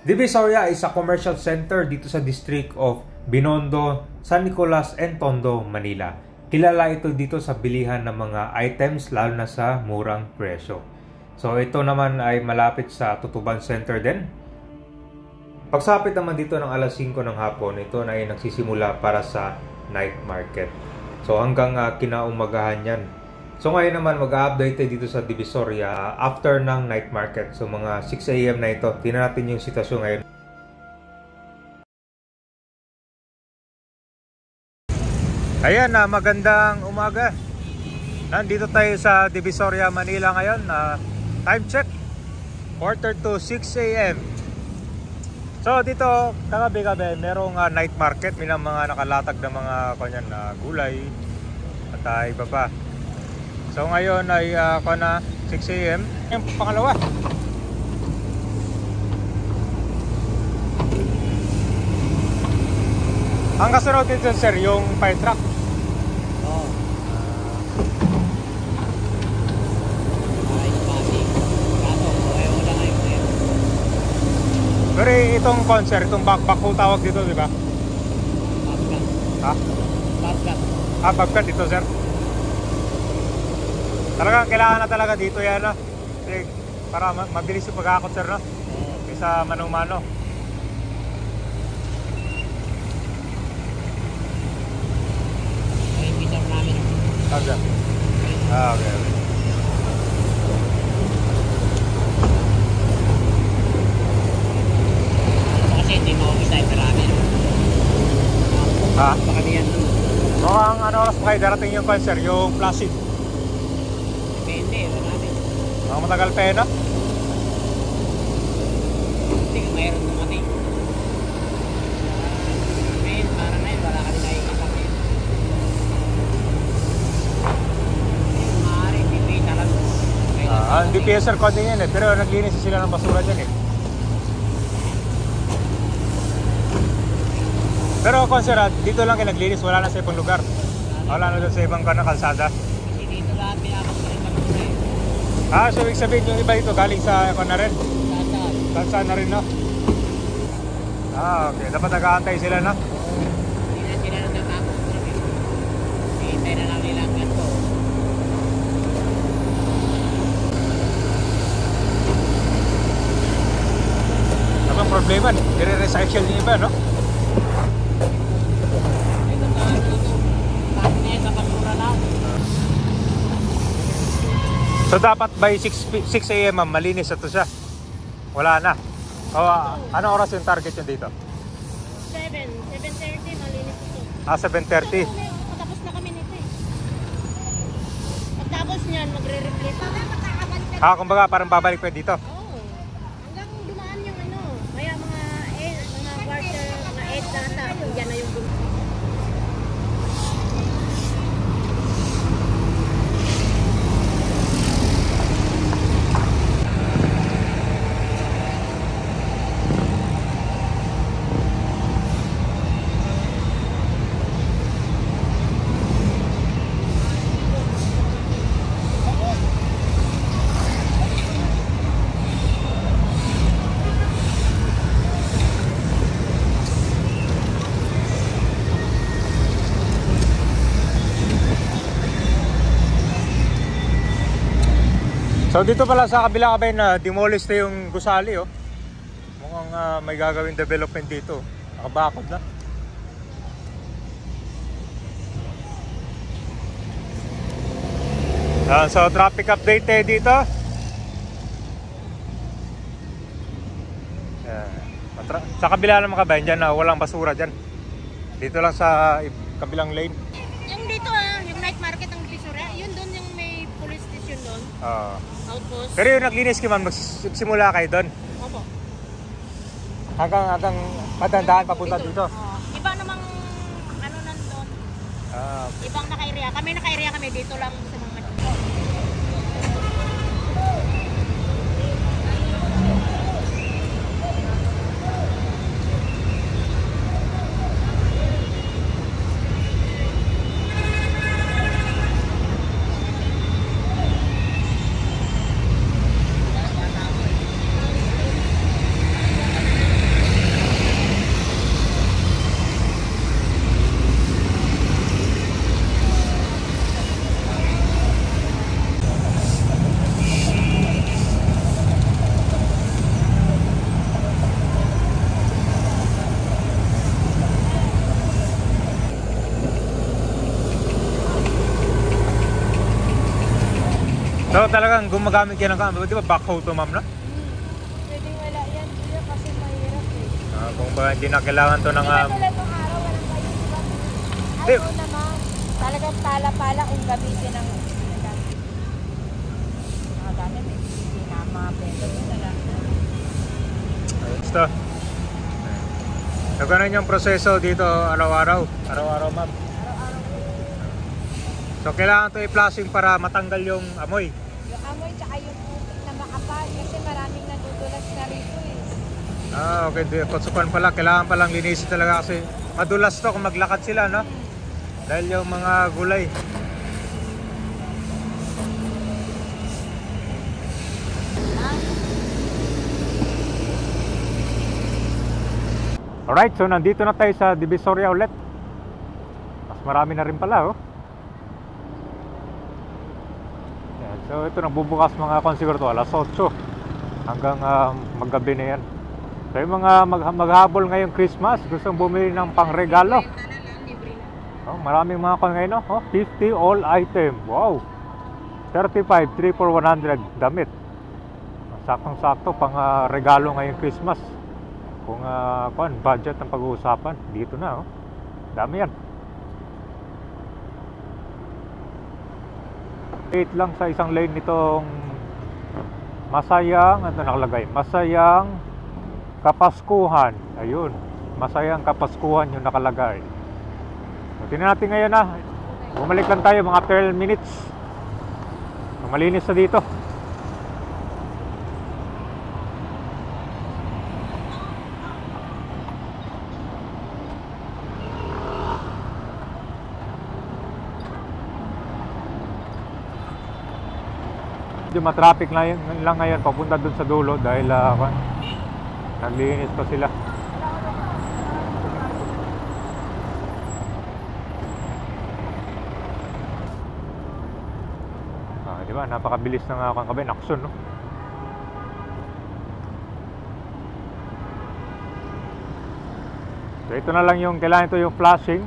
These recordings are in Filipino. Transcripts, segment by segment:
Divisoria is a commercial center dito sa District of Binondo, San Nicolas, and Tondo, Manila. Kilala ito dito sa bilihan ng mga items lalo na sa murang presyo. So ito naman ay malapit sa Tutuban Center din. Pagsapit naman dito ng alas 5 ng hapon, ito na ay nagsisimula para sa night market. So hanggang kinaumagahan yan. So ngayon naman mag-update dito sa Divisoria after ng night market. So mga 6 AM na ito. Tingnan natin yung sitwasyon ngayon. Ayan, magandang umaga. Nandito tayo sa Divisoria, Manila ngayon. Time check, 5:45 AM. So dito, kagabi-gabi, merong night market. May mga nakalatag na mga kanyan na gulay at iba pa. So ngayon ay 6 AM. Yung pangalawa. Ang kasunod dito sir, yung fire truck. Oo. Pero itong concert, itong backpack ko tawag dito, di ba? Bobcat. Ha? Bobcat. Bobcat dito sir. Talaga kailangan na talaga dito yan, no? Para mabilis yung pag-akot sir, no? Kaysa mano-mano. Ay, meter namin. Okay. Okay. Kasi hindi mo isa yung namin. Ha? Baka niyan doon. Mukhang ano oras pa kayo darating yung concert, yung Placid. Depende, wala namin. Mga matagal pa yun, no? Hindi ka mayroon ng kami. Ngayon, parang ngayon, wala kami nakikita ngayon. Ngayon, maaari, hindi talaga. Hindi PSR konti yan eh, pero naglinis sila ng basura dyan eh. Pero concert, dito lang kayo naglinis, wala na sa ibang lugar. Wala na doon sa ibang kalsada. Kasi dito lahat pinapagpapit ng kulay. So ibig sabihin yung iba dito galing sa ako na rin? Saan? Saan na rin, no? Okay. Dapat nag-aantay sila, no? Hindi na sila natatakot kami. Hihintay na lang nila ang ganito. Anong problema? Dire-recycle yung iba, no? Ito na ito. Bakit na yan sa basura lang? So dapat by 6 AM malinis ito siya. Wala na. Anong oras yung target yun dito? 7:30 malinis ito. 7:30. Matapos na kami nito eh. Pagtapos niyan, magre-replace. Kumbaga parang babalik pa dito. Oo. Hanggang dumaan yung ano. Kaya mga quarter, mga 8 na ata. Yan na yung So dito pala sa kabila kabay na demolish na yung gusali, oh. Mukhang may gagawin development dito. Nakabakod na. So traffic update dito. Sa kabila naman kabay dyan, walang basura dyan. Dito lang sa kabilang lane. yung dito yung night market ng Divisoria, yun doon yung may police station doon. Outpost. Pero yung naglinis kayo man, magsimula kayo doon. Opo. Hanggang padandaan papunta dito. Iba namang ano nandun. Ibang naka-area. Kami naka-area kami dito lang sa mga So talagang gumagamit kayo ng camera. Di ba backhoe to, ma'am, no? Pwedeng wala yan sila kasi mahirap eh. Kung ba hindi na kailangan to ng... Tulad ng araw, walang kayo, di ba? Di- Ayaw naman. Talagang pala-pala kung gamitin ng mga gamit eh. Hindi na mga peso na lang. Ayos to. So ganun yung proseso dito araw-araw. Araw-araw, ma'am. Araw-araw po. So kailangan to i-flashing para matanggal yung amoy. Yung amoy tsaka yung putik na makapal kasi maraming nadudulas na rito eh. Okay. Kutsupan pala. Kailangan palang linisin talaga kasi madulas to kung maglakad sila, no? Dahil yung mga gulay. Alright, so nandito na tayo sa Divisoria ulit. Mas marami na rin pala, oh. Yan, so ito nagbubukas mga konsiguro to, alas 8 hanggang maggabi na yan. So yung mga maghabol ngayong Christmas, gustong bumili ng pangregalo. Oh, maraming mga kon ngayon, oh, 50 all item. Wow. 35, 3 for 100 damit. Saktong-sakto pang regalo ngayong Christmas. Kung budget ang pag-uusapan, dito na, oh. Dami yan. 8 lang sa isang lane nitong masayang, ano nakalagay? Masayang Kapaskuhan. Ayun. Masayang Kapaskuhan yung nakalagay. So, tingnan natin ngayon na. Bumalik lang tayo mga 12 minutes. Malinis na dito. Matraffic lang ngayon papunta dun sa dulo dahil naglinis pa sila. Di ba? Napakabilis ng kangkabay, nakson, no? So ito na lang yung kailangan, ito yung flashing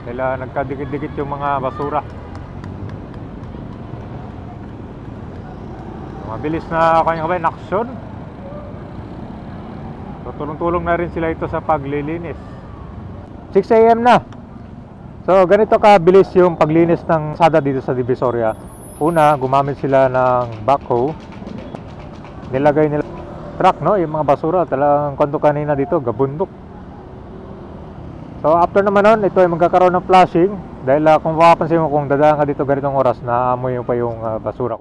dahil nagkadikit-dikit yung mga basura. Mabilis na kanyang kabay, nakson. So tulong-tulong na rin sila ito sa paglilinis. 6 AM na. So ganito kabilis yung paglinis ng sada dito sa Divisoria. Una, gumamit sila ng backhoe. Nilagay nila truck, no? Yung mga basura, talagang kwento kanina dito, gabundok. So after naman nun, ito ay magkakaroon ng flashing. Dahil kung makapansin mo, kung dadaan ka dito ganitong oras, naamoy pa yung basura.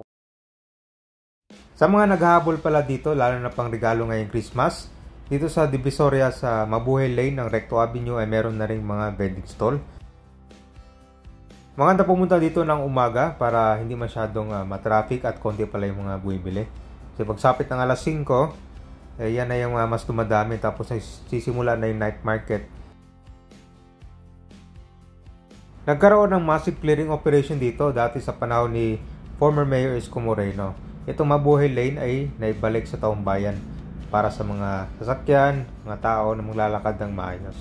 Sa mga naghahabol pala dito, lalo na pang regalo ngayong Christmas, dito sa Divisoria sa Mabuhay Lane ng Recto Avenue ay meron na ring mga vending stall. Maganda pumunta dito ng umaga para hindi masyadong matraffic at konti pala yung mga bumibili. Kasi pagsapit ng alas 5, yan na yung mas dumadami, tapos sisimula na yung night market. Nagkaroon ng massive clearing operation dito dati sa panahon ni former Mayor Isko Moreno. Itong Mabuhay Lane ay naibalik sa taong bayan para sa mga sasakyan, mga tao na maglalakad ng maayos.